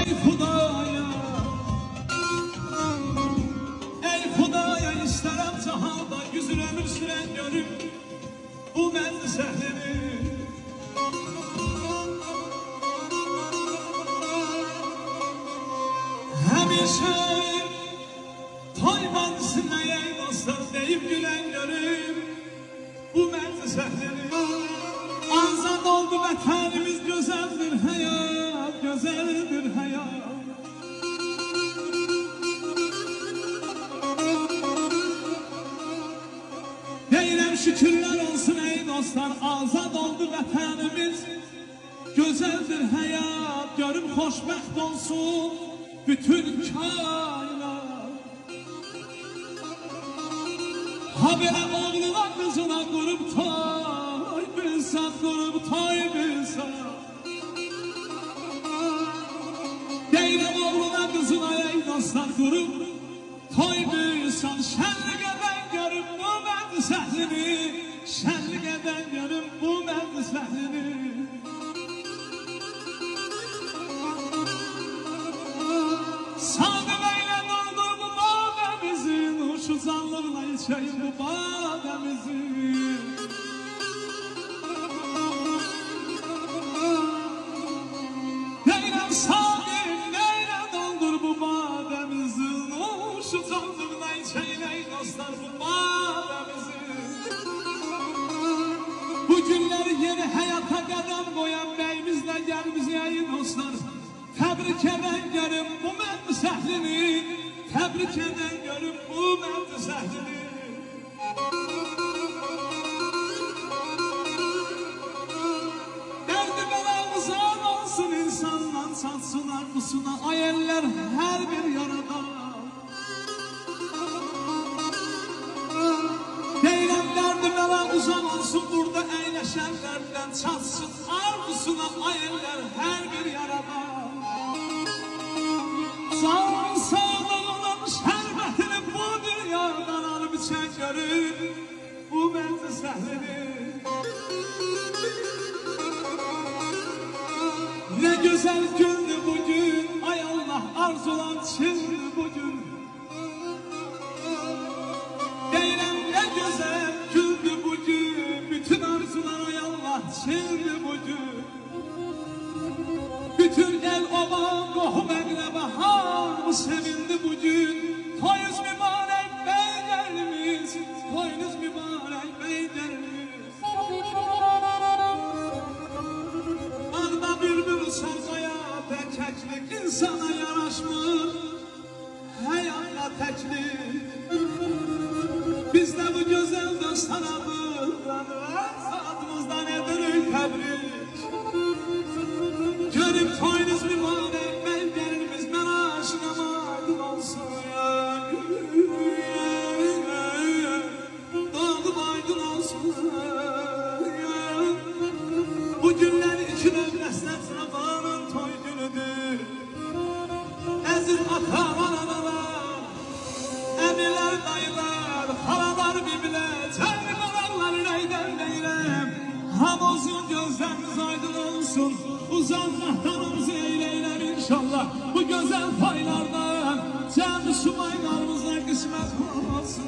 ey Xudaya, ey Xudaya, istərəm cahanda yüzün ömür sürən görüm bu mənzil səhlini. Həmişə toymansın ey dostlar, deyib gülən görüm bu mənzil səhlini. Azad oldu vətənimiz, gözəldir həyat, gözəldir həyat. Deyirəm şükürlər olsun ey dostlar, azad oldu vətənimiz, gözəldir həyat. Görüm xoşbəxt olsun bütün kainat. Ha belə oğluna qızına qurub toy bilsən, qurub toy bilsən. Deyirəm oğluna qızına ey dostlar, qurub toy bilsən. Şənliqədən görüm bu mənzil səhlini, şənliqədən görüm bu mənzil səhlini. Sadəməylə doldur bu badəmizin, uşuzanlığına içəyim bu badəmizin. Deyirəm sadəməylə doldur bu badəmizin, uşuzanlığına içəyim ey dostlar bu badəmizin. Bu günləri yeni həyata qədəm qoyan bəyimizlə gəl bizi ey dostlar, təbrik edən görüm bu mənzil səhlini, təbrik edən görüm bu mənzil səhlini. Dərdi bəlamızan olsun insandan çatsın arxusuna, ay əllər hər bir yarada. Deyirəm dərdi bəlamızan olsun, burada əyləşənlərdən çatsın arxusuna, ay əllər hər bir yarada. Sağ sağlığının şərbətini bu dünyadan alıb içən görür bu mənzil səhlini. Ne güzel gündü bugün, ay Allah arzulan çindi bugün. Deyirəm ne güzel gündü bugün, bütün arzular ay Allah çindi bugün. Bütün el oban qohum əqrəbə hamı sevindi bugün. Toyunuz mübarək beylərimiz, toyunuz mübarək beylərimiz. Arda bülbül uçarcaya təkəklik insana yaraşmır, həyatla təklik. Biz də bu gözəl dostlarımızdan və adımızdan edirik təbrik. Görüb toyunuz mübarək beylərimiz, mən aşinam aydın olsun ya. Doğum aydın olsun ya. Bu günlər iki növləslə Səbanın toy günüdür. Əziz atalar, analar, əmilər, dayılar, xalalar, biblər, çayqalarlar, ürəkdən deyirəm. Hamozun gözləriniz aydın olsun, uzanmaqdanımızı eyləylər inşallah. Bu gözəl paylardan cəmi sumaylarımıza qismət olsun.